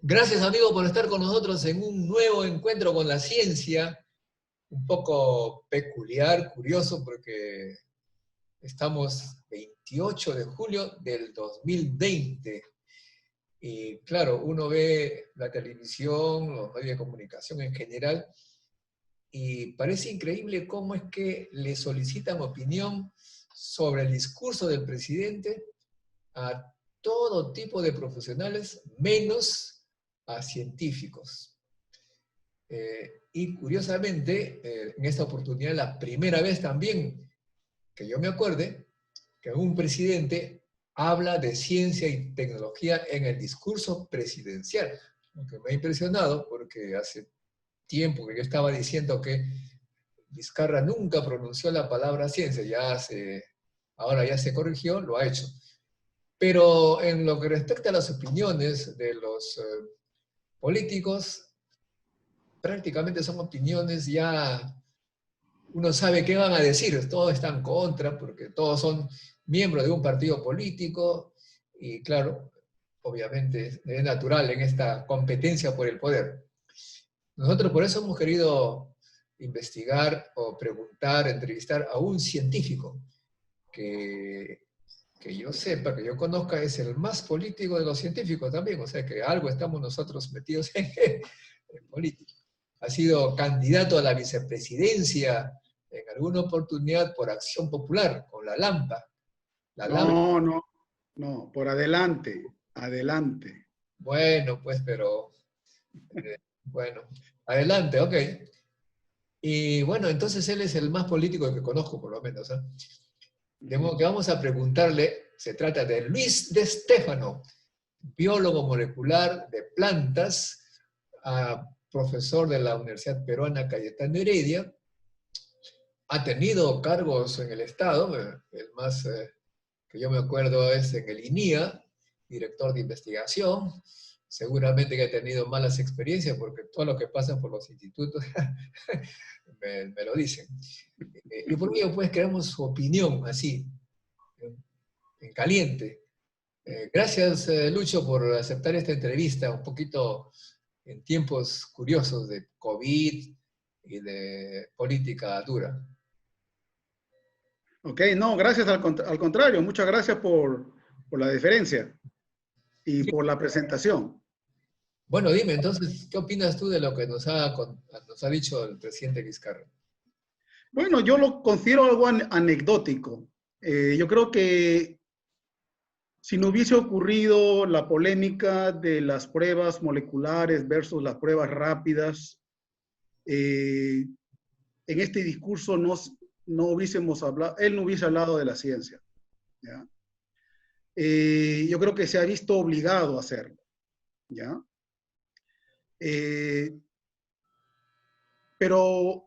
Gracias, amigo, por estar con nosotros en un nuevo encuentro con la ciencia, un poco peculiar, curioso, porque estamos 28 de julio del 2020. Y claro, uno ve la televisión, los medios de comunicación en general, y parece increíble cómo es que le solicitan opinión sobre el discurso del presidente a todo tipo de profesionales, menos a científicos. Y curiosamente, en esta oportunidad, la primera vez también que yo me acuerde, que un presidente habla de ciencia y tecnología en el discurso presidencial, lo que me ha impresionado porque hace tiempo que yo estaba diciendo que Vizcarra nunca pronunció la palabra ciencia, ahora ya se corrigió, lo ha hecho. Pero en lo que respecta a las opiniones de los políticos, prácticamente son opiniones ya, uno sabe qué van a decir, todos están contra, porque todos son miembros de un partido político, y claro, obviamente es natural en esta competencia por el poder. Nosotros por eso hemos querido investigar o preguntar, entrevistar a un científico que yo sepa, que yo conozca, es el más político de los científicos también, o sea que algo estamos nosotros metidos en política. Ha sido candidato a la vicepresidencia en alguna oportunidad por Acción Popular, con la Lampa. La Lampa. No, no, no, por adelante, adelante. Bueno, pues, pero, bueno, adelante, ok. Y bueno, entonces él es el más político que conozco, por lo menos. ¿Eh? De modo que vamos a preguntarle, se trata de Luis de Stefano, biólogo molecular de plantas, profesor de la Universidad Peruana Cayetano Heredia, ha tenido cargos en el Estado, el más que yo me acuerdo es en el INIA, director de investigación, seguramente que ha tenido malas experiencias porque todo lo que pasa por los institutos me lo dicen. Y por ello pues queremos su opinión así, en caliente. Gracias, Lucho, por aceptar esta entrevista, un poquito en tiempos curiosos de COVID y de política dura. Ok, no, gracias al contrario, muchas gracias por la deferencia y por la presentación. Bueno, dime, entonces, ¿qué opinas tú de lo que nos ha dicho el presidente Vizcarra? Bueno, yo lo considero algo anecdótico. Yo creo que si no hubiese ocurrido la polémica de las pruebas moleculares versus las pruebas rápidas, en este discurso no hubiésemos hablado, él no hubiese hablado de la ciencia. ¿Ya? Yo creo que se ha visto obligado a hacerlo. ¿Ya? Pero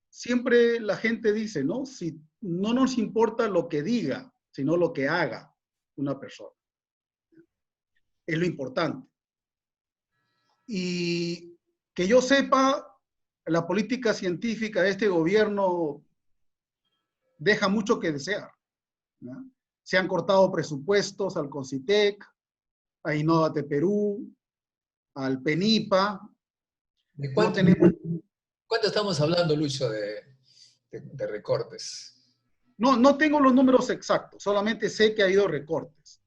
siempre la gente dice, ¿no? Si no nos importa lo que diga, sino lo que haga una persona. Es lo importante. Y que yo sepa, la política científica de este gobierno deja mucho que desear. ¿No? Se han cortado presupuestos al CONCITEC, a Innovate Perú, al PENIPA. ¿De No cuánto, tenemos... cuánto estamos hablando, Lucho, de recortes? No tengo los números exactos, solamente sé que ha habido recortes.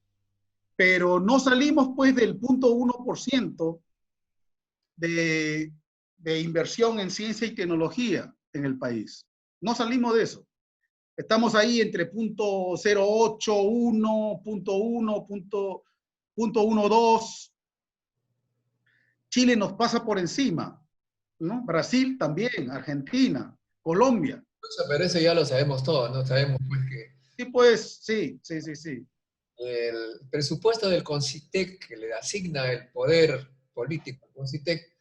Pero no salimos pues del 0.1% de inversión en ciencia y tecnología en el país. No salimos de eso. Estamos ahí entre 0.08, 1, 0.1, 0.12. Chile nos pasa por encima, ¿no? Brasil también, Argentina, Colombia. Lucho, pero eso ya lo sabemos todos, ¿no? Sabemos pues que Sí, pues, sí. el presupuesto del CONCITEC que le asigna el poder político al CONCITEC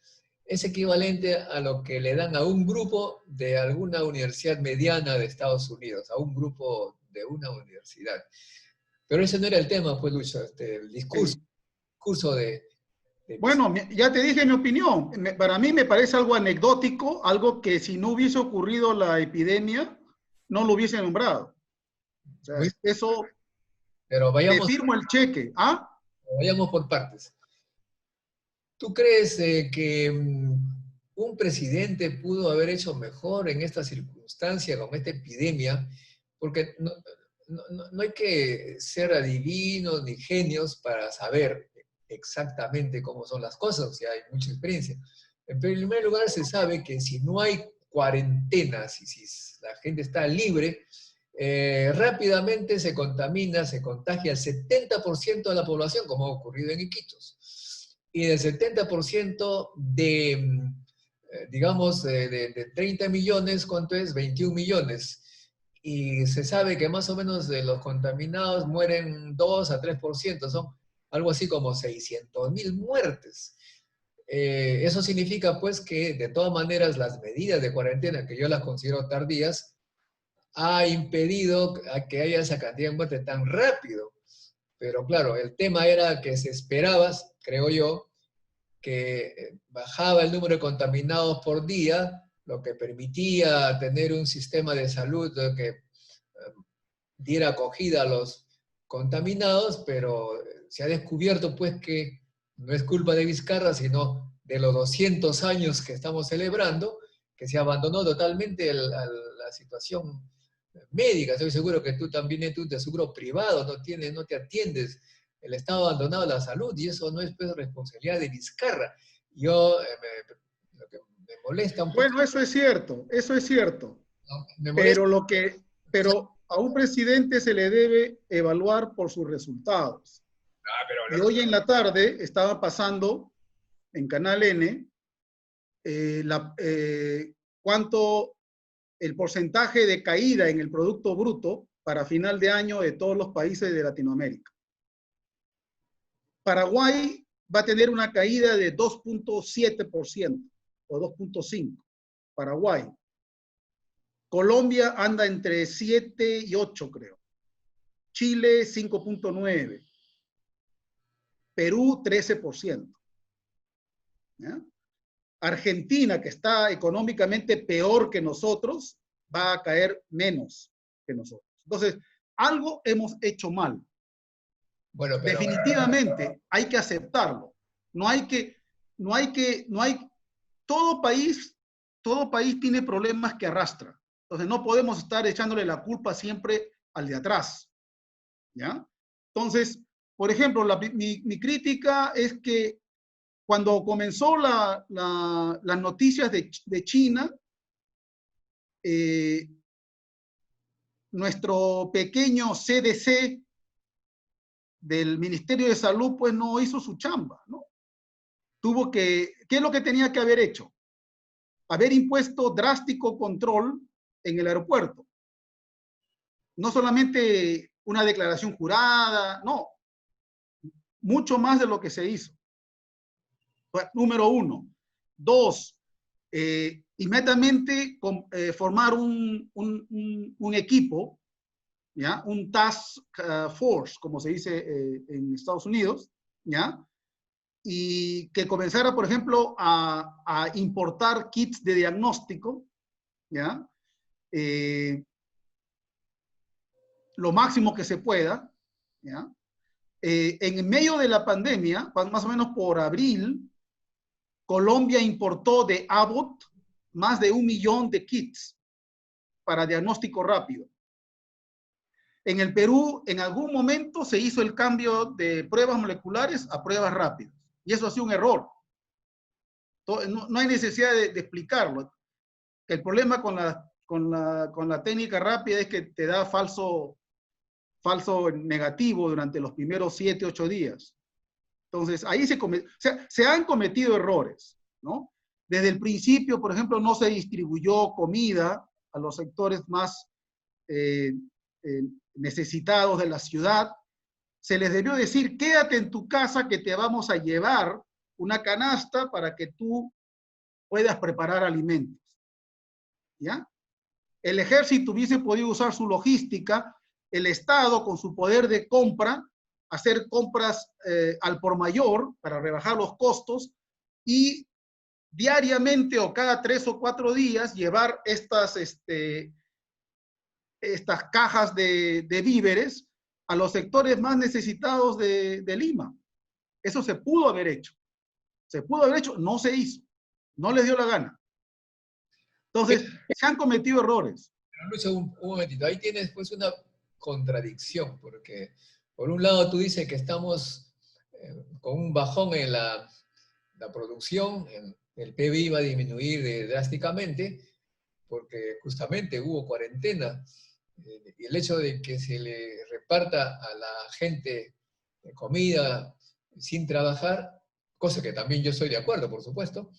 es equivalente a lo que le dan a un grupo de alguna universidad mediana de Estados Unidos, a un grupo de una universidad. Pero ese no era el tema, pues, Lucho, el discurso, Sí. discurso de Bueno, ya te dije mi opinión. Para mí me parece algo anecdótico, algo que si no hubiese ocurrido la epidemia, no lo hubiese nombrado. O sea, eso pero te firmo el cheque. ¿Ah? vayamos por partes. ¿Tú crees que un presidente pudo haber hecho mejor en esta circunstancia, con esta epidemia? Porque no hay que ser adivinos ni genios para saber exactamente cómo son las cosas, o sea, hay mucha experiencia. En primer lugar, se sabe que si no hay cuarentenas y si la gente está libre, rápidamente se contamina, se contagia el 70% de la población, como ha ocurrido en Iquitos. Y del 70% digamos, de 30 millones, ¿cuánto es? 21 millones. Y se sabe que más o menos de los contaminados mueren 2 a 3%, son algo así como 600.000 muertes. Eso significa pues que de todas maneras las medidas de cuarentena, que yo las considero tardías, ha impedido a que haya esa cantidad de muertes tan rápido. Pero claro, el tema era que se esperaba, creo yo, que bajaba el número de contaminados por día, lo que permitía tener un sistema de salud que diera acogida a los contaminados, pero se ha descubierto pues que no es culpa de Vizcarra, sino de los 200 años que estamos celebrando, que se abandonó totalmente la situación médica. Estoy seguro que tú también tú de seguro privado no te atiendes. El Estado ha abandonado la salud y eso no es pues, responsabilidad de Vizcarra. Yo, lo que me molesta un poco. Bueno, eso es cierto, eso es cierto. No, me molesta. Pero a un presidente se le debe evaluar por sus resultados. Y hoy en la tarde estaba pasando en Canal N cuánto el porcentaje de caída en el Producto Bruto para final de año de todos los países de Latinoamérica. Paraguay va a tener una caída de 2.7% o 2.5%. Paraguay. Colombia anda entre 7 y 8, creo. Chile, 5.9. Perú, 13%. ¿Ya? Argentina, que está económicamente peor que nosotros, va a caer menos que nosotros. Entonces, algo hemos hecho mal. Bueno, pero definitivamente hay que aceptarlo. Todo país tiene problemas que arrastra. Entonces, no podemos estar echándole la culpa siempre al de atrás. ¿Ya? Entonces, por ejemplo, mi crítica es que cuando comenzó las noticias de China, nuestro pequeño CDC del Ministerio de Salud, pues no hizo su chamba, ¿no? ¿Qué es lo que tenía que haber hecho? Haber impuesto drástico control en el aeropuerto. No solamente una declaración jurada, no. Mucho más de lo que se hizo. Número uno. Dos, inmediatamente formar un equipo, ¿ya? Un task force, como se dice en Estados Unidos, ¿ya? Y que comenzara, por ejemplo, a importar kits de diagnóstico, ¿ya? Lo máximo que se pueda, ¿ya? En medio de la pandemia, más o menos por abril, Colombia importó de Abbott más de 1 millón de kits para diagnóstico rápido. En el Perú, en algún momento se hizo el cambio de pruebas moleculares a pruebas rápidas. Y eso ha sido un error. No hay necesidad de explicarlo. El problema con la técnica rápida es que te da falso negativo durante los primeros 7, 8 días. Entonces, ahí se han cometido errores, ¿no? Desde el principio, por ejemplo, no se distribuyó comida a los sectores más necesitados de la ciudad. Se les debió decir, quédate en tu casa que te vamos a llevar una canasta para que tú puedas preparar alimentos. ¿Ya? El ejército hubiese podido usar su logística, el Estado con su poder de compra, hacer compras al por mayor para rebajar los costos y diariamente o cada 3 o 4 días llevar estas cajas de víveres a los sectores más necesitados de Lima. Eso se pudo haber hecho. Se pudo haber hecho, no se hizo. No les dio la gana. Entonces, se han cometido errores. Pero Lucho, un momentito, ahí tienes pues una contradicción, porque por un lado tú dices que estamos con un bajón en la producción, el PBI va a disminuir drásticamente, porque justamente hubo cuarentena, y el hecho de que se le reparta a la gente comida sin trabajar, cosa que también yo estoy de acuerdo, por supuesto,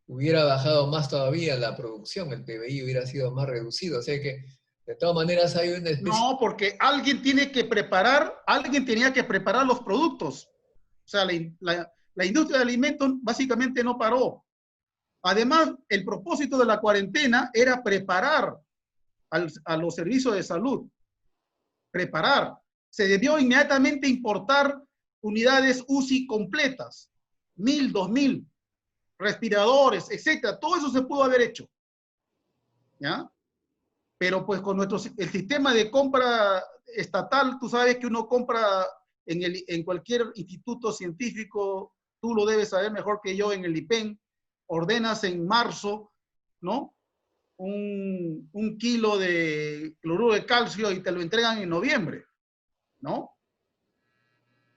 hubiera bajado más todavía la producción, el PBI hubiera sido más reducido, o sea que de todas maneras hay una especie... No, porque alguien tenía que preparar los productos. O sea, la industria de alimentos básicamente no paró. Además, el propósito de la cuarentena era preparar a los servicios de salud. Preparar. Se debió inmediatamente importar unidades UCI completas, 1.000, 2.000, respiradores, etcétera. Todo eso se pudo haber hecho. ¿Ya? Pero pues con el sistema de compra estatal, tú sabes que uno compra en cualquier instituto científico, tú lo debes saber mejor que yo, en el IPEN, ordenas en marzo, ¿no? Un kilo de cloruro de calcio y te lo entregan en noviembre, ¿no?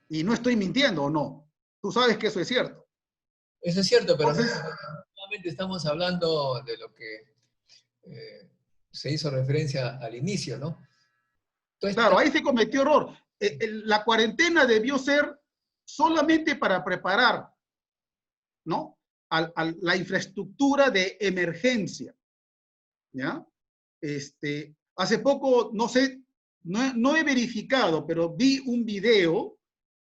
Y no estoy mintiendo, ¿o no? Tú sabes que eso es cierto. Eso es cierto, pero Entonces, nuevamente estamos hablando de lo que se hizo referencia al inicio, ¿no? claro, ahí se cometió error. La cuarentena debió ser solamente para preparar, ¿no? A la infraestructura de emergencia, ¿ya? Hace poco, no sé, no he verificado, pero vi un video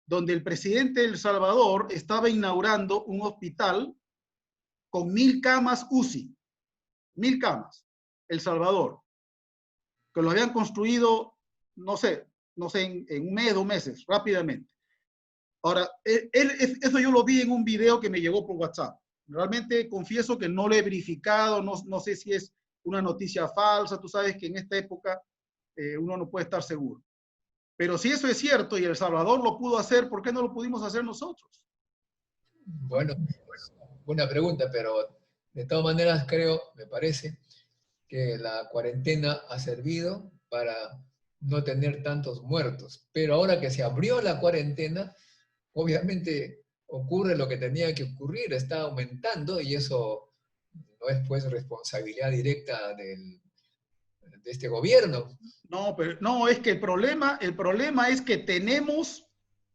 donde el presidente de El Salvador estaba inaugurando un hospital con 1.000 camas UCI, 1.000 camas, El Salvador, que lo habían construido, no sé, en un mes, 2 meses, rápidamente. Ahora, eso yo lo vi en un video que me llegó por WhatsApp. Realmente confieso que no lo he verificado, no sé si es una noticia falsa, tú sabes que en esta época uno no puede estar seguro. Pero si eso es cierto y El Salvador lo pudo hacer, ¿por qué no lo pudimos hacer nosotros? Bueno, buena pregunta, pero de todas maneras creo, me parece, que la cuarentena ha servido para no tener tantos muertos. Pero ahora que se abrió la cuarentena, obviamente ocurre lo que tenía que ocurrir, está aumentando y eso no es pues responsabilidad directa de este gobierno. No, pero no, es que el problema es que tenemos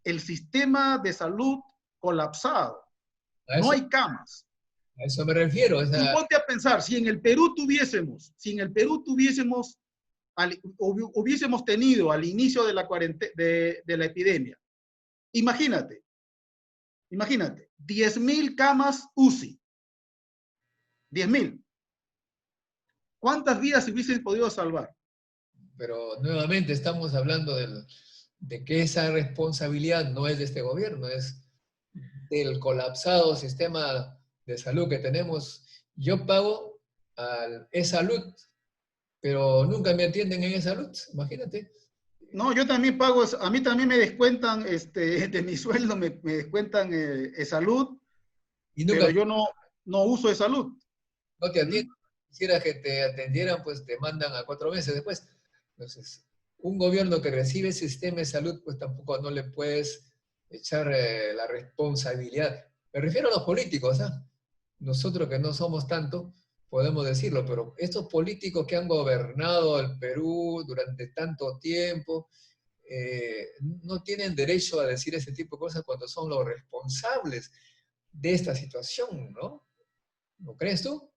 el sistema de salud colapsado. A No eso, hay camas. a eso me refiero. Tú ponte a pensar, si en el Perú tuviésemos, hubiésemos tenido al inicio de la epidemia, imagínate, 10.000 camas UCI, 10.000. ¿Cuántas vidas se hubiesen podido salvar? Pero nuevamente estamos hablando de que esa responsabilidad no es de este gobierno, es del colapsado sistema de salud que tenemos. Yo pago al e-salud, pero nunca me atienden en e-salud, imagínate. No, yo también pago, a mí también me descuentan, de mi sueldo me descuentan salud, Y nunca pero yo no uso salud. no te atienden. ¿Mm? Quisiera que te atendieran, pues te mandan a 4 meses después. Entonces, un gobierno que recibe ese sistema de salud, pues tampoco no le puedes echar la responsabilidad. Me refiero a los políticos, ¿ah? Nosotros que no somos tanto, podemos decirlo, pero estos políticos que han gobernado el Perú durante tanto tiempo, no tienen derecho a decir ese tipo de cosas cuando son los responsables de esta situación, ¿no? ¿No crees tú?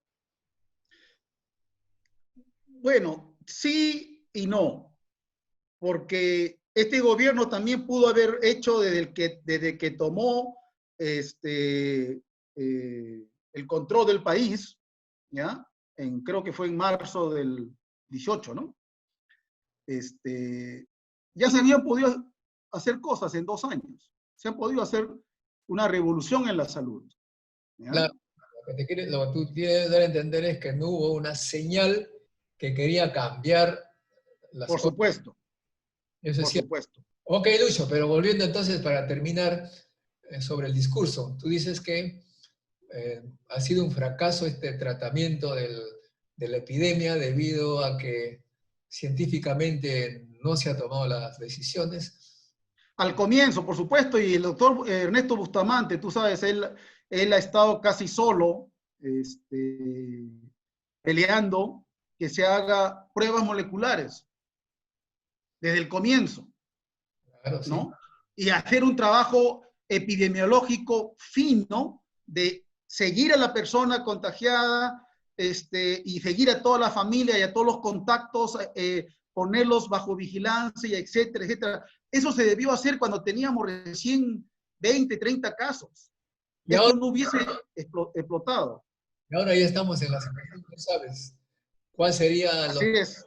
Bueno, sí y no, porque este gobierno también pudo haber hecho desde que tomó el control del país, ¿ya? Creo que fue en marzo del 18, ¿no? Ya se habían podido hacer cosas en 2 años. Se ha podido hacer una revolución en la salud. ¿Ya? Claro, lo que tú quieres dar a entender es que no hubo una señal que quería cambiar las Por cosas. supuesto, Eso es por cierto. supuesto. Ok, Lucho, pero volviendo entonces para terminar, sobre el discurso. Tú dices que ha sido un fracaso este tratamiento de la epidemia debido a que científicamente no se han tomado las decisiones. Al comienzo, por supuesto, y el doctor Ernesto Bustamante, tú sabes, él ha estado casi solo peleando que se haga pruebas moleculares desde el comienzo, Claro, sí. ¿no? Y hacer un trabajo epidemiológico fino de seguir a la persona contagiada y seguir a toda la familia y a todos los contactos, ponerlos bajo vigilancia, etcétera, etcétera. Eso se debió hacer cuando teníamos recién 20, 30 casos. Y Esto ahora, no hubiese explotado. y ahora ya estamos en la situación, tú sabes. ¿Cuál sería Así es.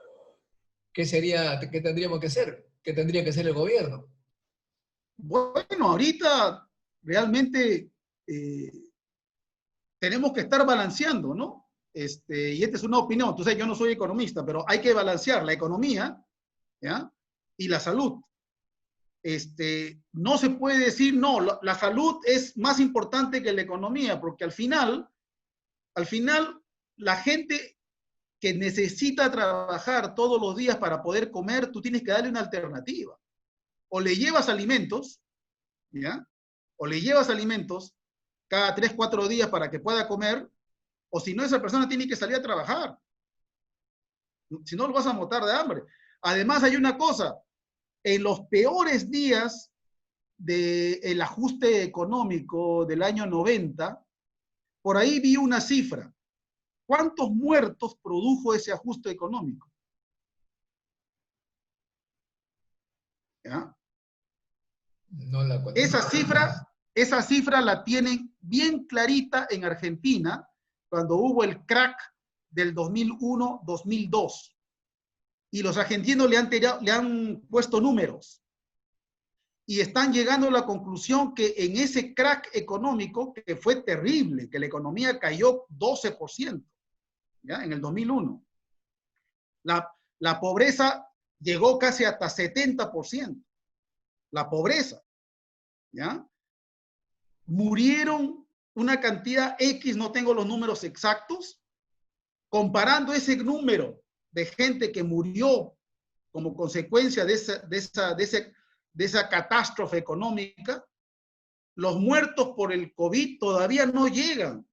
qué tendríamos que hacer? ¿Qué tendría que hacer el gobierno? Bueno, ahorita realmente eh, tenemos que estar balanceando, ¿no? Y esta es una opinión, entonces yo no soy economista, pero hay que balancear la economía, ¿ya? Y la salud. No se puede decir, no, la salud es más importante que la economía, porque al final, la gente que necesita trabajar todos los días para poder comer, tú tienes que darle una alternativa. O le llevas alimentos, ¿ya? O le llevas alimentos cada 3, 4 días para que pueda comer, o si no, esa persona tiene que salir a trabajar. Si no, lo vas a matar de hambre. Además, hay una cosa, en los peores días del ajuste económico del año 90, por ahí vi una cifra. ¿Cuántos muertos produjo ese ajuste económico? ¿Ya? No la Esa conozco. cifra, esa cifra la tienen bien clarita en Argentina cuando hubo el crack del 2001-2002. Y los argentinos le han puesto números. Y están llegando a la conclusión que en ese crack económico, que fue terrible, que la economía cayó 12%, ¿ya? En el 2001. La pobreza llegó casi hasta 70%. La pobreza, ¿ya? Murieron una cantidad X, no tengo los números exactos, comparando ese número de gente que murió como consecuencia de esa catástrofe económica, los muertos por el COVID todavía no llegan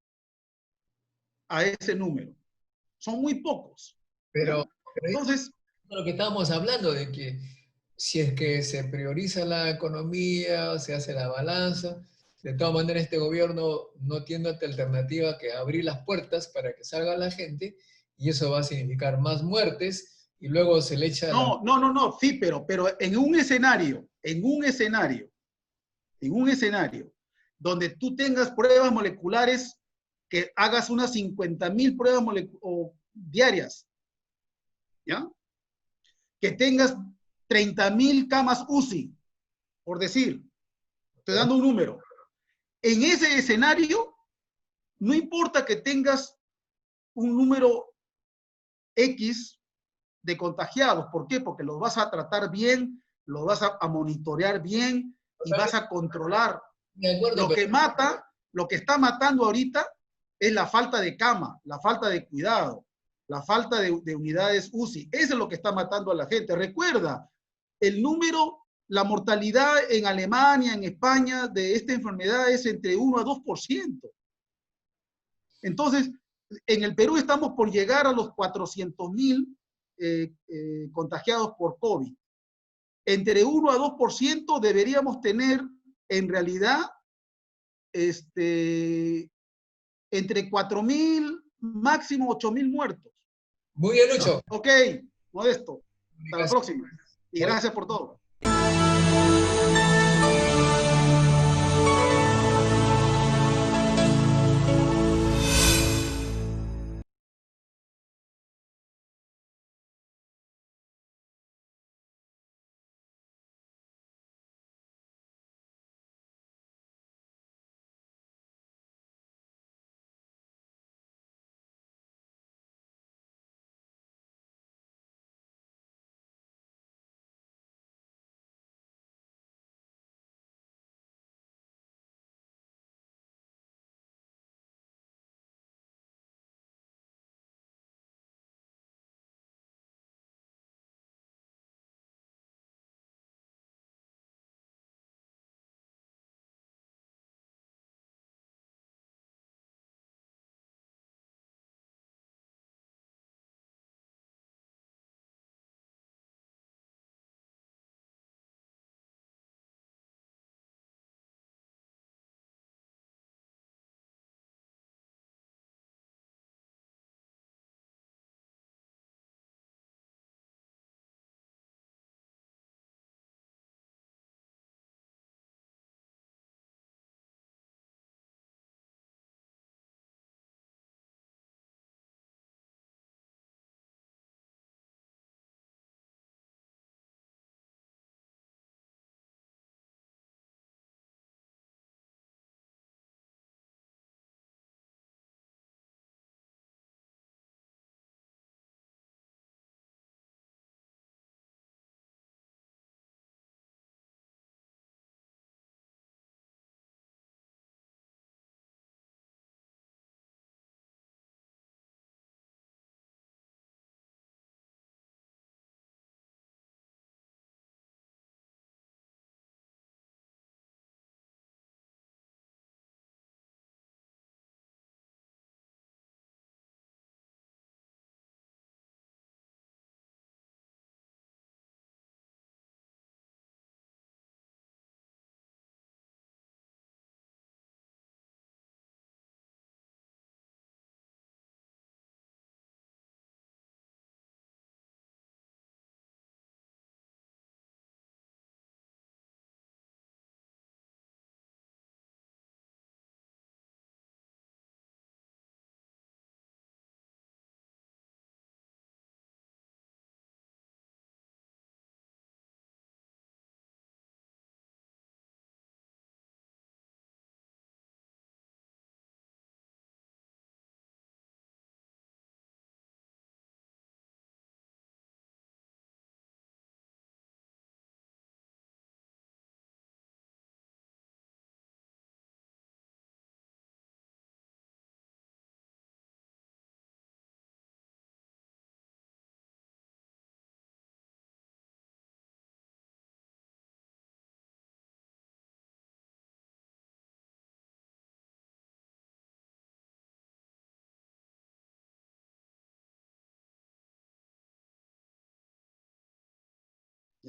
a ese número. Son muy pocos. Pero, ¿Ya? pero Entonces, lo que estábamos hablando de que si es que se prioriza la economía, se hace la balanza, de todas maneras este gobierno no tiene otra alternativa que abrir las puertas para que salga la gente y eso va a significar más muertes y luego se le echa la... no, sí, pero en un escenario, donde tú tengas pruebas moleculares, que hagas unas 50,000 pruebas diarias, ¿ya? Que tengas 30,000 camas UCI, por decir, estoy dando un número. En ese escenario, no importa que tengas un número X de contagiados. ¿Por qué? Porque los vas a tratar bien, los vas a monitorear bien y vas a controlar. De acuerdo, Lo pero que mata, lo que está matando ahorita es la falta de cama, la falta de cuidado, la falta de unidades UCI. Eso es lo que está matando a la gente. Recuerda, el número, la mortalidad en Alemania, en España, de esta enfermedad es entre 1 a 2%. Entonces, en el Perú estamos por llegar a los 400,000 contagiados por COVID. Entre 1 a 2% deberíamos tener, en realidad, entre 4,000, máximo 8,000 muertos. muy bien, Lucho. Ok, Modesto. Hasta la próxima. Y gracias por todo.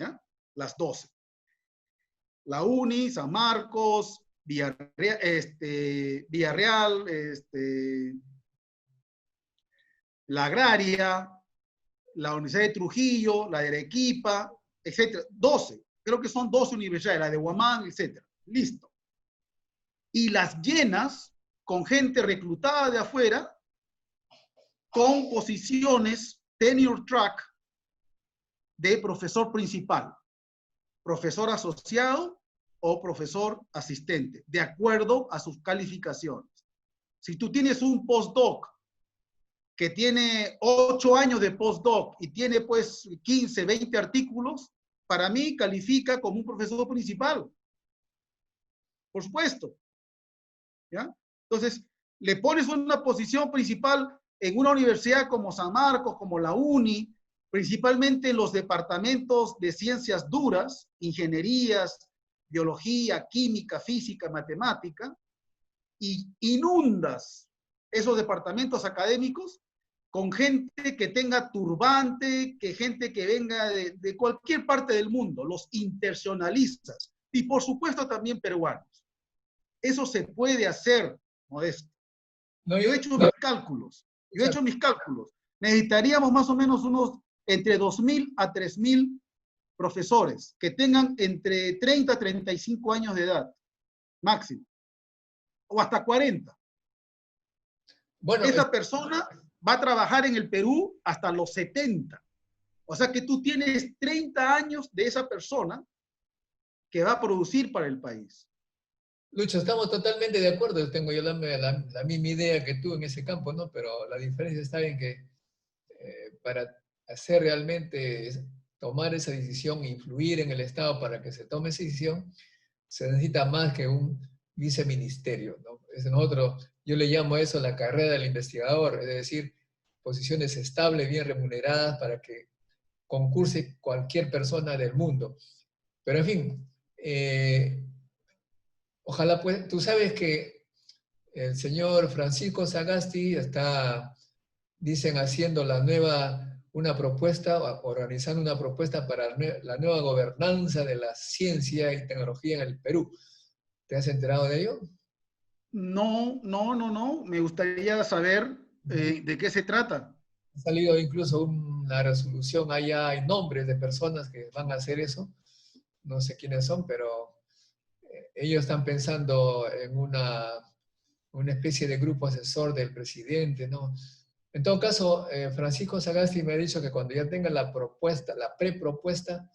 ¿ya? Las 12. La UNI, San Marcos, Villarreal, la Agraria, la Universidad de Trujillo, la de Arequipa, etc. 12. Creo que son 12 universidades, la de Huamán, etc. Listo. Y las llenas con gente reclutada de afuera, con posiciones tenure track de profesor principal, profesor asociado o profesor asistente, de acuerdo a sus calificaciones. Si tú tienes un postdoc que tiene 8 años de postdoc y tiene pues 15, 20 artículos, para mí califica como un profesor principal. Por supuesto. ¿Ya? Entonces, le pones una posición principal en una universidad como San Marcos, como la UNI, principalmente en los departamentos de ciencias duras, ingenierías, biología, química, física, matemática, y inundas esos departamentos académicos con gente que tenga turbante, que gente que venga de cualquier parte del mundo, los internacionalistas, y por supuesto también peruanos. Eso se puede hacer, Modesto. No, Yo he hecho mis cálculos. Necesitaríamos más o menos unos entre 2.000 a 3.000 profesores que tengan entre 30 a 35 años de edad, máximo, o hasta 40. bueno, Esa persona va a trabajar en el Perú hasta los 70. O sea que tú tienes 30 años de esa persona que va a producir para el país. Lucho, estamos totalmente de acuerdo. Tengo yo la misma idea que tú en ese campo, ¿no? Pero la diferencia está en que para hacer realmente, tomar esa decisión, influir en el Estado para que se tome esa decisión, se necesita más que un viceministerio, ¿no? Yo le llamo a eso la carrera del investigador, es decir, posiciones estables, bien remuneradas para que concurse cualquier persona del mundo. Pero en fin, ojalá pues, tú sabes que el señor Francisco Sagasti está, dicen, haciendo una propuesta, organizando una propuesta para la nueva gobernanza de la ciencia y tecnología en el Perú. ¿Te has enterado de ello? No. Me gustaría saber de qué se trata. Ha salido incluso una resolución, allá hay nombres de personas que van a hacer eso. No sé quiénes son, pero ellos están pensando en una especie de grupo asesor del presidente, ¿no? En todo caso, Francisco Sagasti me ha dicho que cuando ya tenga la propuesta, la prepropuesta,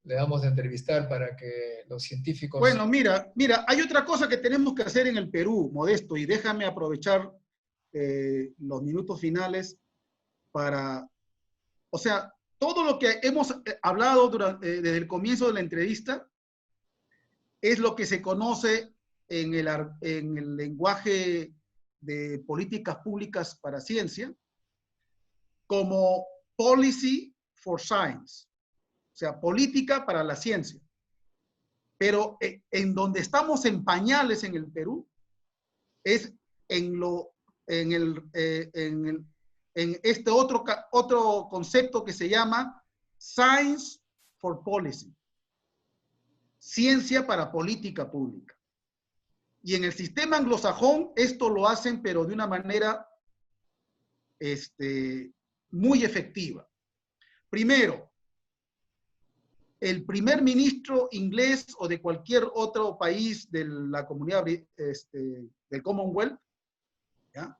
le vamos a entrevistar para que los científicos... Bueno, mira, hay otra cosa que tenemos que hacer en el Perú, Modesto, y déjame aprovechar los minutos finales para, o sea, todo lo que hemos hablado desde el comienzo de la entrevista es lo que se conoce en el lenguaje de políticas públicas para ciencia como policy for science, o sea, política para la ciencia. Pero en donde estamos en pañales en el Perú es en este otro concepto que se llama Science for Policy, ciencia para política pública. Y en el sistema anglosajón esto lo hacen, pero de una manera muy efectiva. Primero, el primer ministro inglés o de cualquier otro país de la comunidad del Commonwealth, ¿ya?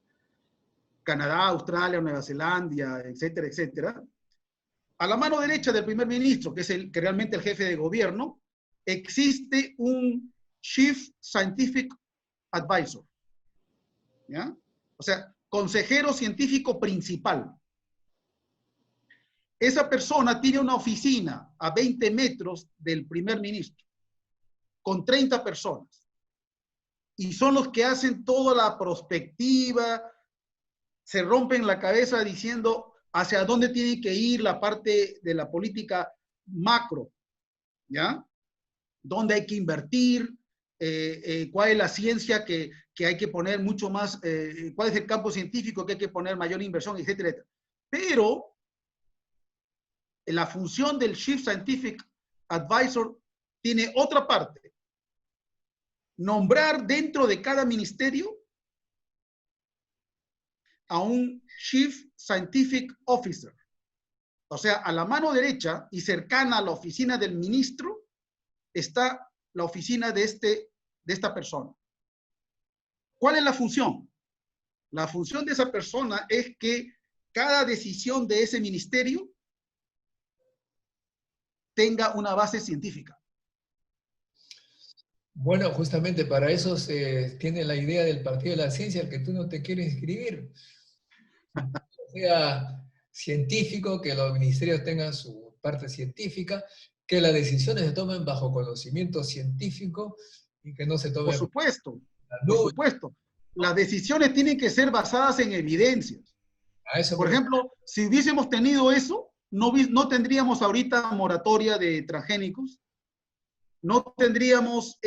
Canadá, Australia, Nueva Zelanda, etcétera, etcétera, a la mano derecha del primer ministro, que es que realmente el jefe de gobierno, existe un Chief Scientific Advisor, ¿ya? O sea, consejero científico principal. Esa persona tiene una oficina a 20 metros del primer ministro, con 30 personas. Y son los que hacen toda la prospectiva, se rompen la cabeza diciendo hacia dónde tiene que ir la parte de la política macro, ¿ya? Dónde hay que invertir, cuál es la ciencia que hay que poner mucho más, cuál es el campo científico que hay que poner mayor inversión, etcétera, etcétera. Pero la función del Chief Scientific Advisor tiene otra parte. Nombrar dentro de cada ministerio a un Chief Scientific Officer. O sea, a la mano derecha y cercana a la oficina del ministro está la oficina de esta persona. ¿Cuál es la función? La función de esa persona es que cada decisión de ese ministerio tenga una base científica. Bueno, justamente para eso se tiene la idea del Partido de la Ciencia, al que tú no te quieres inscribir. O sea, científico, que los ministerios tengan su parte científica, que las decisiones se tomen bajo conocimiento científico y que no se Por tomen supuesto, la por nube. supuesto. Las decisiones tienen que ser basadas en evidencias. A eso Por me... ejemplo, si hubiésemos tenido eso, no tendríamos ahorita moratoria de transgénicos, no tendríamos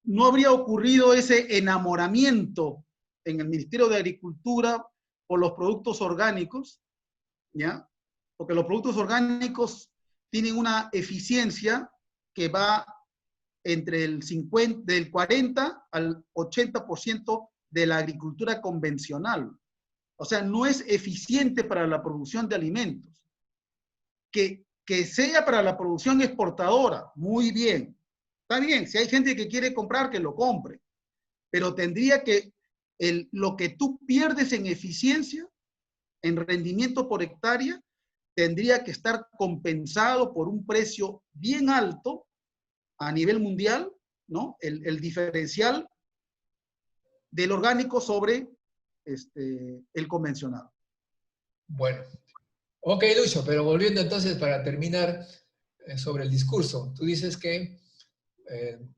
no habría ocurrido ese enamoramiento en el Ministerio de Agricultura por los productos orgánicos, ¿ya? Porque los productos orgánicos tienen una eficiencia que va entre del 40 al 80% de la agricultura convencional. O sea, no es eficiente para la producción de alimentos. Que sea para la producción exportadora, muy bien. Está bien, si hay gente que quiere comprar, que lo compre. Pero tendría que, lo que tú pierdes en eficiencia, en rendimiento por hectárea, tendría que estar compensado por un precio bien alto a nivel mundial, ¿no? El diferencial del orgánico sobre el convencional. Bueno, ok, Lucho, pero volviendo entonces para terminar sobre el discurso. Tú dices que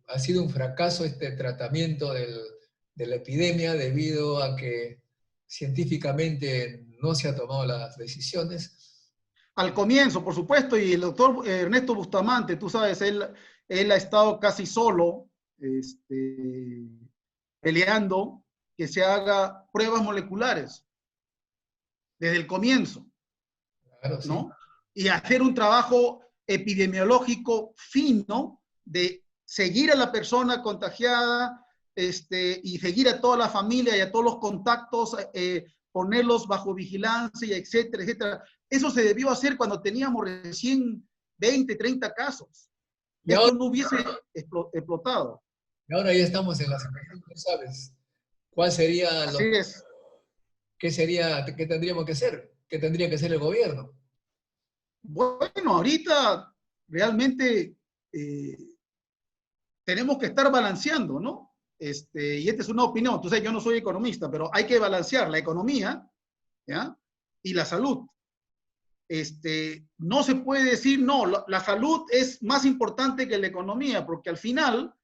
ha sido un fracaso este tratamiento de la epidemia debido a que científicamente no se han tomado las decisiones. Al comienzo, por supuesto, y el doctor Ernesto Bustamante, tú sabes, él ha estado casi solo peleando que se haga pruebas moleculares desde el comienzo, Claro, sí. ¿no? Y hacer un trabajo epidemiológico fino de seguir a la persona contagiada y seguir a toda la familia y a todos los contactos, ponerlos bajo vigilancia, etcétera, etcétera. Eso se debió hacer cuando teníamos recién 20, 30 casos. Y Esto ahora, no hubiese explotado. y ahora ya estamos en la situación, tú sabes. ¿Cuál sería Así es. qué tendríamos que hacer? ¿Qué tendría que hacer el gobierno? Bueno, ahorita realmente tenemos que estar balanceando, ¿no? Y esta es una opinión, entonces yo no soy economista, pero hay que balancear la economía, ¿ya? Y la salud. No se puede decir, no, la salud es más importante que la economía, porque al final,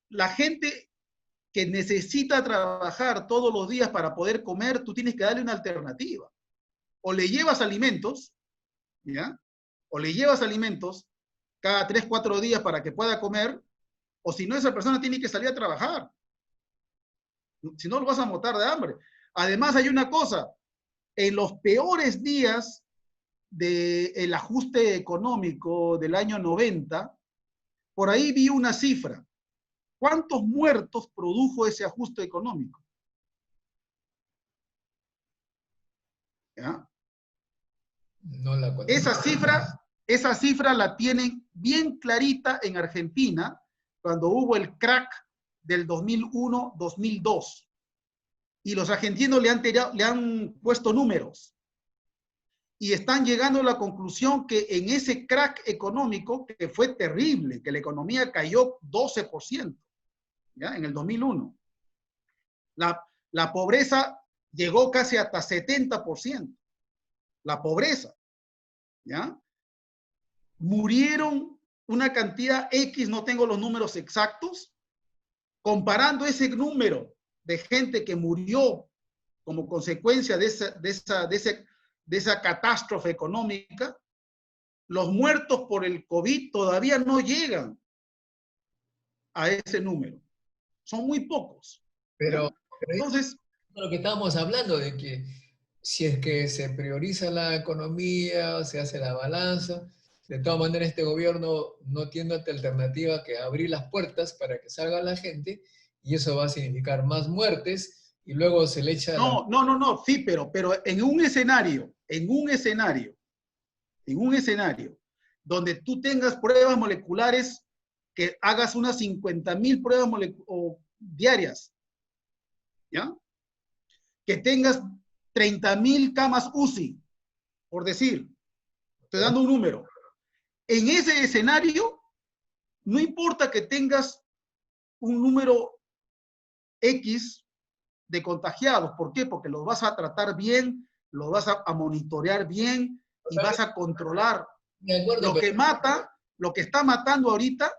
la gente que necesita trabajar todos los días para poder comer, tú tienes que darle una alternativa. O le llevas alimentos, ¿ya? O le llevas alimentos cada 3, 4 días para que pueda comer, o si no, esa persona tiene que salir a trabajar. Si no, lo vas a matar de hambre. Además, hay una cosa, en los peores días del ajuste económico del año 90, por ahí vi una cifra. ¿Cuántos muertos produjo ese ajuste económico? ¿Ya? No la conozco. Esa cifra la tienen bien clarita en Argentina cuando hubo el crack del 2001-2002. Y los argentinos le han puesto números. Y están llegando a la conclusión que en ese crack económico, que fue terrible, que la economía cayó 12%, ¿ya? En el 2001. La pobreza llegó casi hasta 70%. La pobreza, ¿ya? Murieron una cantidad X, no tengo los números exactos, comparando ese número de gente que murió como consecuencia de esa catástrofe económica, los muertos por el COVID todavía no llegan a ese número. Son muy pocos. Pero, Entonces, lo que estábamos hablando de que si es que se prioriza la economía, se hace la balanza. De todas maneras, este gobierno no tiene otra alternativa que abrir las puertas para que salga la gente, y eso va a significar más muertes, y luego se le echa la... No, sí, pero en un escenario, donde tú tengas pruebas moleculares, que hagas unas 50.000 pruebas diarias, ¿ya? Que tengas 30.000 camas UCI, por decir, estoy dando un número. En ese escenario, no importa que tengas un número X de contagiados. ¿Por qué? Porque los vas a tratar bien, los vas a monitorear bien y vas a controlar. De acuerdo, Lo que está matando ahorita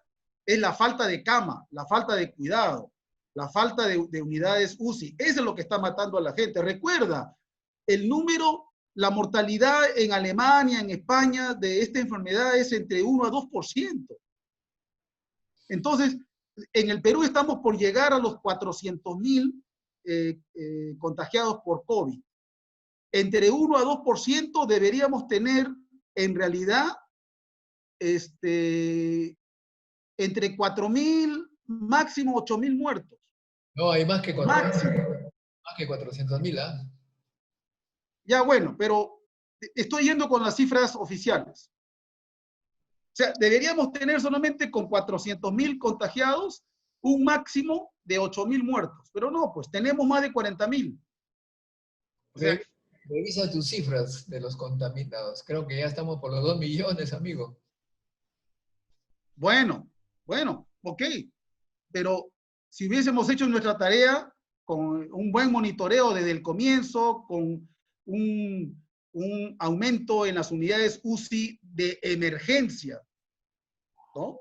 es la falta de cama, la falta de cuidado, la falta de unidades UCI. Eso es lo que está matando a la gente. Recuerda, el número, la mortalidad en Alemania, en España, de esta enfermedad es entre 1 a 2%. Entonces, en el Perú estamos por llegar a los 400.000 contagiados por COVID. Entre 1 a 2% deberíamos tener, en realidad, entre 4.000, máximo 8.000 muertos. No, hay más que 400.000, ¿ah? Ya, bueno, pero estoy yendo con las cifras oficiales. O sea, deberíamos tener solamente con 400.000 contagiados un máximo de 8.000 muertos. Pero no, pues tenemos más de 40.000. O sea, revisa tus cifras de los contaminados. Creo que ya estamos por los 2 millones, amigo. Bueno, ok. Pero si hubiésemos hecho nuestra tarea con un buen monitoreo desde el comienzo, con un aumento en las unidades UCI de emergencia, ¿no?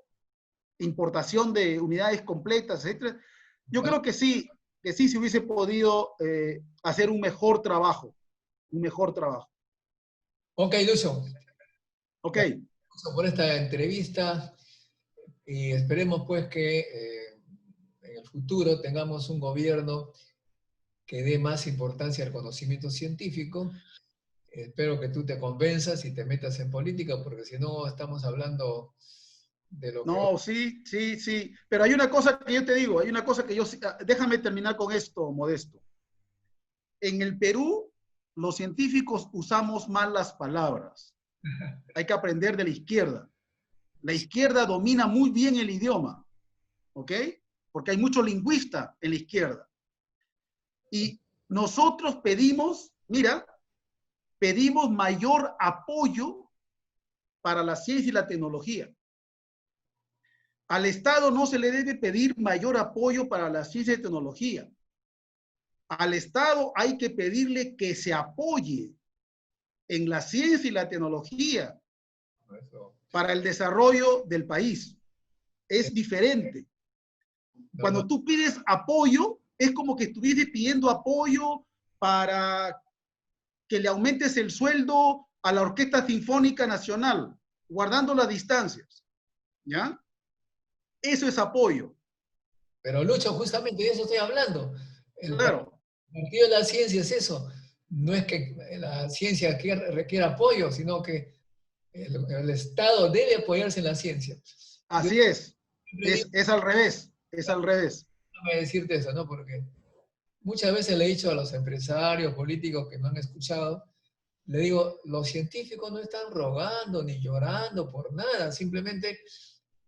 Importación de unidades completas, etc. Yo creo que sí se hubiese podido hacer un mejor trabajo. Ok, Lucho. Ok. Gracias por esta entrevista y esperemos pues que en el futuro tengamos un gobierno que dé más importancia al conocimiento científico. Espero que tú te convenzas y te metas en política, porque si no estamos hablando de lo que... No, sí. Pero hay una cosa que yo te digo, déjame terminar con esto, Modesto. En el Perú, los científicos usamos mal las palabras. Hay que aprender de la izquierda. La izquierda domina muy bien el idioma, ¿ok? Porque hay mucho lingüista en la izquierda. Y nosotros pedimos mayor apoyo para la ciencia y la tecnología. Al Estado no se le debe pedir mayor apoyo para la ciencia y tecnología. Al Estado hay que pedirle que se apoye en la ciencia y la tecnología para el desarrollo del país. Es diferente. Cuando tú pides apoyo, es como que estuvieses pidiendo apoyo para que le aumentes el sueldo a la Orquesta Sinfónica Nacional, guardando las distancias. ¿Ya? Eso es apoyo. Pero Lucho, justamente de eso estoy hablando. Claro. El partido de la ciencia es eso. No es que la ciencia requiera apoyo, sino que el Estado debe apoyarse en la ciencia. Así es. Es al revés. Es al revés. Déjame decirte eso, ¿no? Porque muchas veces le he dicho a los empresarios, políticos que me han escuchado, le digo, los científicos no están rogando ni llorando por nada, simplemente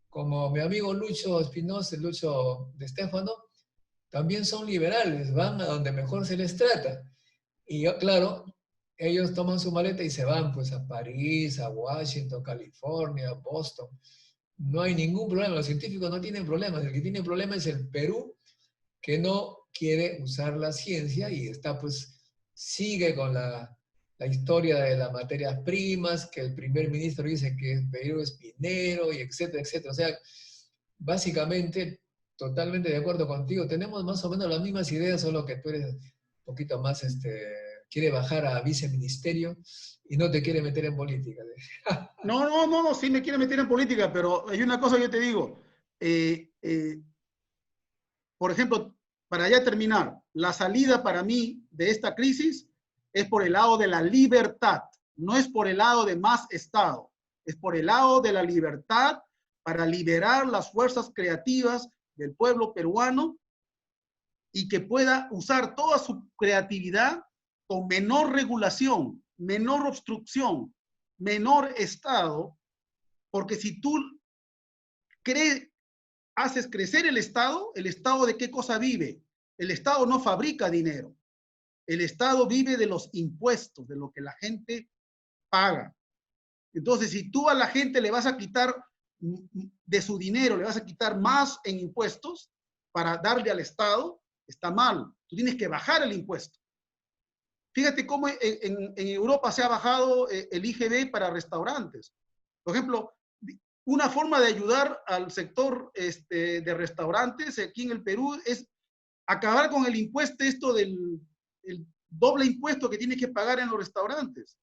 como mi amigo Lucho Espinosa, Lucho de Stefano, también son liberales, van a donde mejor se les trata. Y claro, ellos toman su maleta y se van pues a París, a Washington, California, Boston. No hay ningún problema, los científicos no tienen problemas, el que tiene problema es el Perú, que no quiere usar la ciencia y está pues, sigue con la historia de las materias primas, que el primer ministro dice que el Perú es minero, y etcétera, etcétera. O sea, básicamente, totalmente de acuerdo contigo. Tenemos más o menos las mismas ideas, solo que tú eres un poquito más, quiere bajar a viceministerio y no te quiere meter en política. No, sí me quiere meter en política, pero hay una cosa que yo te digo. Por ejemplo, para ya terminar, la salida para mí de esta crisis es por el lado de la libertad, no es por el lado de más Estado, es por el lado de la libertad para liberar las fuerzas creativas del pueblo peruano y que pueda usar toda su creatividad con menor regulación, menor obstrucción, menor Estado, porque si tú haces crecer ¿el Estado de qué cosa vive? El Estado no fabrica dinero. El Estado vive de los impuestos, de lo que la gente paga. Entonces, si tú a la gente le vas a quitar de su dinero, le vas a quitar más en impuestos para darle al Estado, está mal. Tú tienes que bajar el impuesto. Fíjate cómo en Europa se ha bajado el IGB para restaurantes. Por ejemplo, una forma de ayudar al sector de restaurantes aquí en el Perú es acabar con el impuesto, el doble impuesto que tienes que pagar en los restaurantes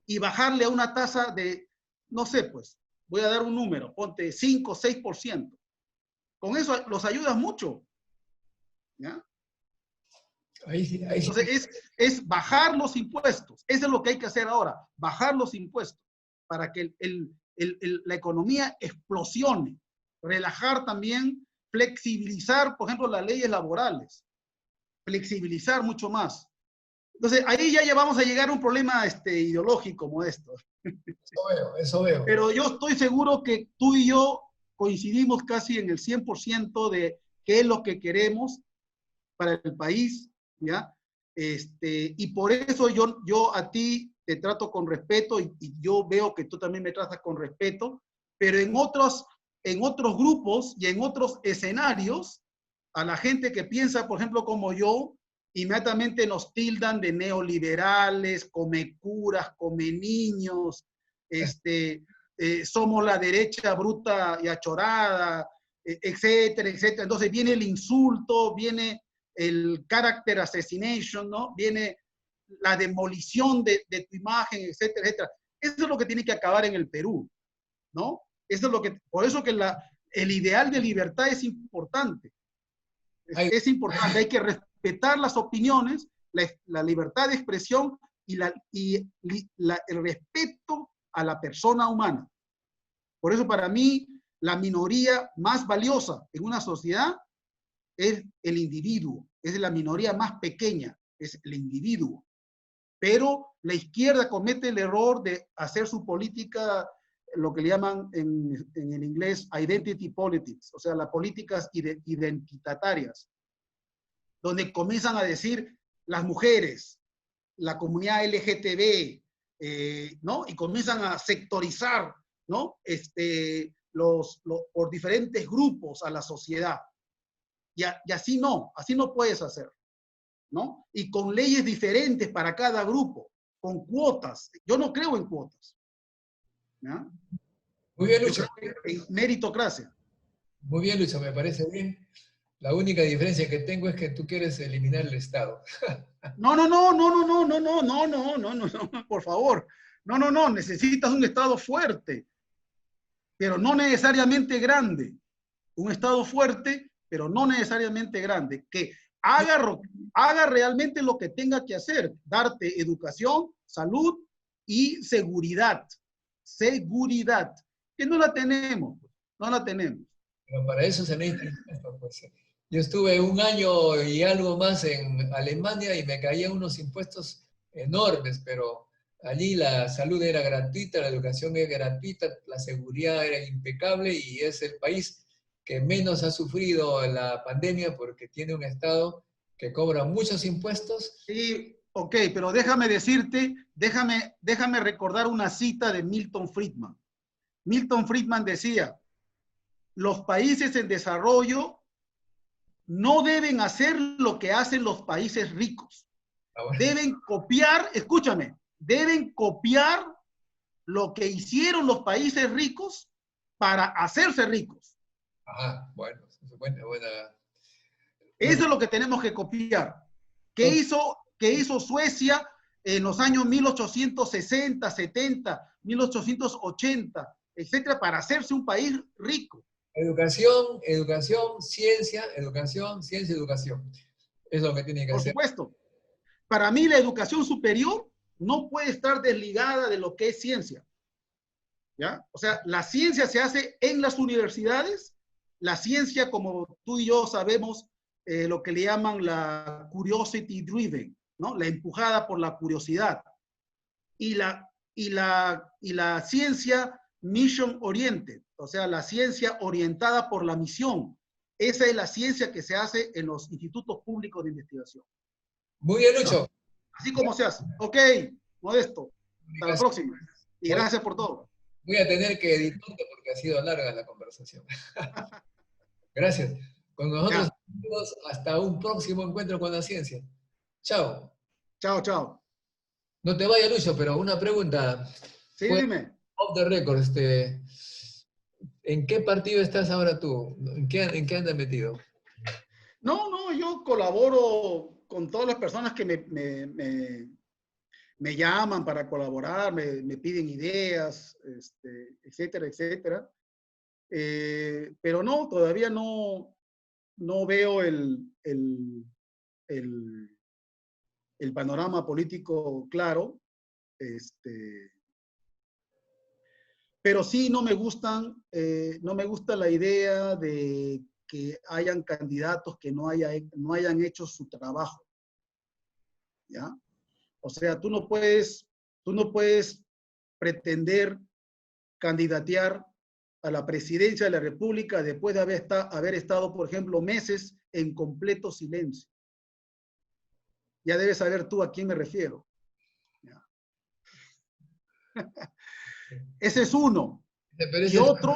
y bajarle a una tasa de, no sé, pues, voy a dar un número, ponte 5 o 6%. Con eso los ayudas mucho. ¿Ya? Ahí sí. Entonces, es bajar los impuestos. Eso es lo que hay que hacer ahora, bajar los impuestos para que la economía explosione. Relajar también, flexibilizar, por ejemplo, las leyes laborales. Flexibilizar mucho más. Entonces, ahí ya vamos a llegar a un problema ideológico como esto. Eso veo. Pero yo estoy seguro que tú y yo coincidimos casi en el 100% de qué es lo que queremos para el país, ¿ya? Y por eso yo a ti te trato con respeto y yo veo que tú también me tratas con respeto, pero en otros grupos y en otros escenarios, a la gente que piensa, por ejemplo, como yo, inmediatamente nos tildan de neoliberales, come curas, come niños, somos la derecha bruta y achorada, etcétera, etcétera. Entonces viene el insulto, viene el character assassination, ¿no? Viene la demolición de tu imagen, etcétera, etcétera. Eso es lo que tiene que acabar en el Perú, ¿no? Eso es lo que, por eso que el ideal de libertad es importante. Es importante, hay que respetar las opiniones, la libertad de expresión y el respeto a la persona humana. Por eso para mí la minoría más valiosa en una sociedad es el individuo, es la minoría más pequeña, es el individuo. Pero la izquierda comete el error de hacer su política, lo que le llaman en el inglés identity politics, o sea, las políticas identitarias, donde comienzan a decir las mujeres, la comunidad LGTB, ¿no? Y comienzan a sectorizar, ¿no? Por diferentes grupos a la sociedad. Y así no puedes hacer, ¿no? Y con leyes diferentes para cada grupo, con cuotas. Yo no creo en cuotas. ¿Ya? Muy bien, Lucho. Yo creo en meritocracia. Muy bien, Lucho, me parece bien. La única diferencia que tengo es que tú quieres eliminar el Estado. No, por favor. No, necesitas un Estado fuerte, pero no necesariamente grande. Un Estado fuerte, pero no necesariamente grande, que haga realmente lo que tenga que hacer, darte educación, salud y seguridad. Seguridad, que no la tenemos, no la tenemos. Pero para eso se necesita, pues. Yo estuve 1 año y algo más en Alemania y me caían unos impuestos enormes, pero allí la salud era gratuita, la educación era gratuita, la seguridad era impecable y es el país que menos ha sufrido la pandemia porque tiene un Estado que cobra muchos impuestos. Sí, ok, pero déjame decirte, déjame recordar una cita de Milton Friedman. Milton Friedman decía, los países en desarrollo no deben hacer lo que hacen los países ricos. Deben copiar, escúchame, deben copiar lo que hicieron los países ricos para hacerse ricos. Ajá, bueno, buena. Eso es lo que tenemos que copiar. ¿Qué hizo Suecia en los años 1860, 70, 1880, etcétera, para hacerse un país rico? Educación, ciencia, educación. Es lo que tiene que hacer. Por supuesto. para mí la educación superior no puede estar desligada de lo que es ciencia. ¿Ya? O sea, la ciencia se hace en las universidades, la ciencia, como tú y yo sabemos, lo que le llaman la curiosity driven, ¿no? La empujada por la curiosidad. Y la ciencia mission oriented, o sea, la ciencia orientada por la misión. Esa es la ciencia que se hace en los institutos públicos de investigación. Muy bien, Lucho. ¿No? Así como se hace. Ok, Modesto. Hasta la próxima. Y gracias por todo. Voy a tener que editarte porque ha sido larga la conversación. Gracias. Con nosotros, amigos, hasta un próximo encuentro con la ciencia. Chao. Chao, chao. No te vayas, Lucho, pero una pregunta. Sí, dime. Off the record, ¿en qué partido estás ahora tú? ¿En qué andas metido? No, yo colaboro con todas las personas que me llaman para colaborar, me piden ideas, etcétera, etcétera. Pero no, todavía no veo el panorama político claro. Pero sí no me gusta la idea de que hayan candidatos que no hayan hecho su trabajo. ¿Ya? O sea, tú no puedes pretender candidatear a la presidencia de la República después de haber estado, por ejemplo, meses en completo silencio. Ya debes saber tú a quién me refiero. ¿Ya? Ese es uno. Y otro...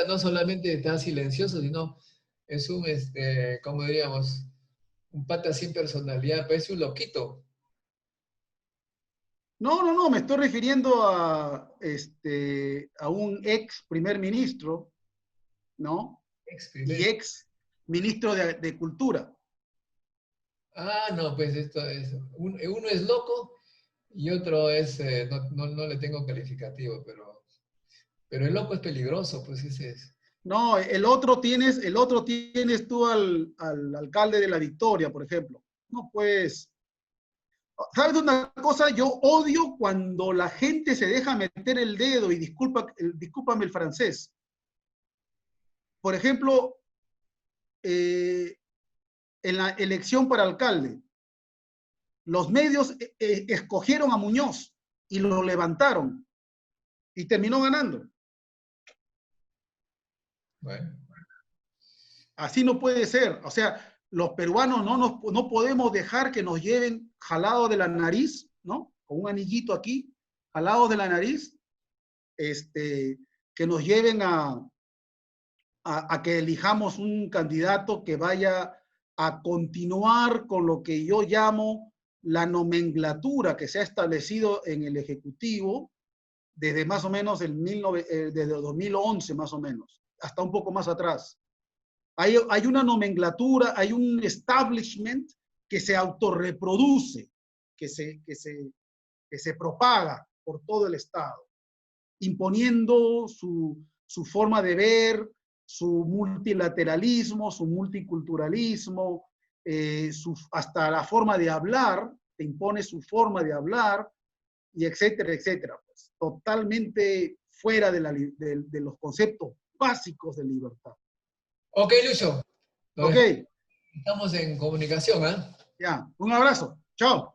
No solamente está silencioso, sino es un, ¿cómo diríamos? Un pata sin personalidad, parece un loquito. No, me estoy refiriendo a un ex primer ministro, ¿no? Y ex ministro de Cultura. Ah, no, pues esto es, uno es loco y otro es, no le tengo calificativo, pero el loco es peligroso, pues ese es. No, el otro tienes tú al alcalde de La Victoria, por ejemplo. No, pues, ¿sabes una cosa? Yo odio cuando la gente se deja meter el dedo, y discúlpame el francés. Por ejemplo, en la elección para alcalde, los medios escogieron a Muñoz y lo levantaron y terminó ganando. Bueno. Así no puede ser. O sea, los peruanos no podemos dejar que nos lleven jalados de la nariz, ¿no? Con un anillito aquí, jalados de la nariz, que nos lleven a que elijamos un candidato que vaya a continuar con lo que yo llamo la nomenclatura que se ha establecido en el Ejecutivo desde más o menos desde 2011 más o menos, hasta un poco más atrás. Hay una nomenclatura, hay un establishment que se autorreproduce, que se propaga por todo el Estado, imponiendo su forma de ver, su multilateralismo, su multiculturalismo, hasta la forma de hablar, te impone su forma de hablar, y etcétera, etcétera. Pues, totalmente fuera de los conceptos básicos de libertad. Ok, Lucho. Ok. Estamos en comunicación, ¿eh? Ya, un abrazo. Chao.